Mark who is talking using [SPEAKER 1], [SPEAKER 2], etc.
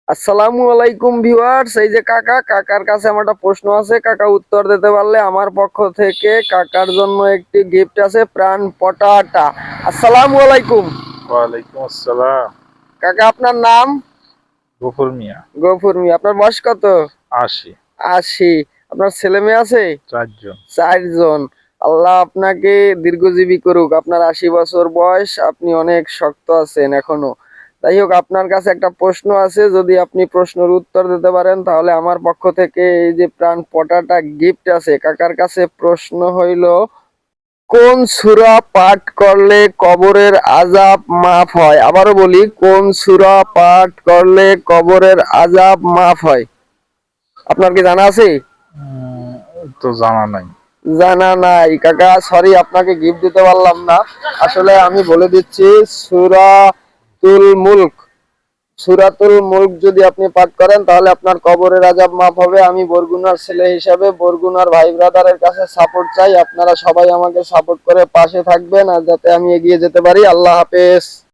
[SPEAKER 1] আসসালামু আলাইকুম ভিউয়ার্স। এই যে কাকার কাছে আমার একটা প্রশ্ন আছে, কাকা উত্তর দিতে পারলে আমার পক্ষ থেকে কাকার জন্য একটি গিফট আছে, প্রাণ পটাটা। আসসালামু আলাইকুম।
[SPEAKER 2] ওয়ালাইকুম আসসালাম।
[SPEAKER 1] কাকা আপনার নাম?
[SPEAKER 2] গফুর মিয়া।
[SPEAKER 1] গফুর মিয়া। আপনার বয়স কত?
[SPEAKER 2] 80।
[SPEAKER 1] 80। আপনার ছেলে মেয়ে আছে?
[SPEAKER 2] 4 জন।
[SPEAKER 1] 4 জন। আল্লাহ আপনাকে দীর্ঘজীবী করুক। আপনার 80 বছর বয়স, আপনি অনেক শক্ত আছেন এখনো। যাই হোক, আপনার কাছে একটা প্রশ্ন আছে, যদি আপনি প্রশ্নের উত্তর দিতে পারেন তাহলে আমার পক্ষ থেকে এই যে প্রাণ পটাটা গিফট আছে। কাকার কাছে প্রশ্ন হইল, কোন সূরা পাঠ করলে কবরের আযাব মাফ হয়? আবারও বলি, কোন সূরা পাঠ করলে কবরের আযাব মাফ হয়? আপনার কি জানা আছে?
[SPEAKER 2] তো জানা নাই।
[SPEAKER 1] জানা নাই কাকা, সরি, আপনাকে গিফট দিতে পারলাম না। আসলে আমি বলে দিচ্ছি, সূরাতুল মুলক। সূরাতুল মুলক যদি আপনি পাঠ করেন তাহলে আপনার কবরের আযাব মাফ হবে। আমি বরগুনার ছেলে হিসাবে বরগুনার ভাই ব্রাদারের কাছে সাপোর্ট চাই। আপনারা সবাই আমাকে সাপোর্ট করে পাশে থাকবেন আর যাতে আমি এগিয়ে যেতে পারি। আল্লাহ হাফেজ।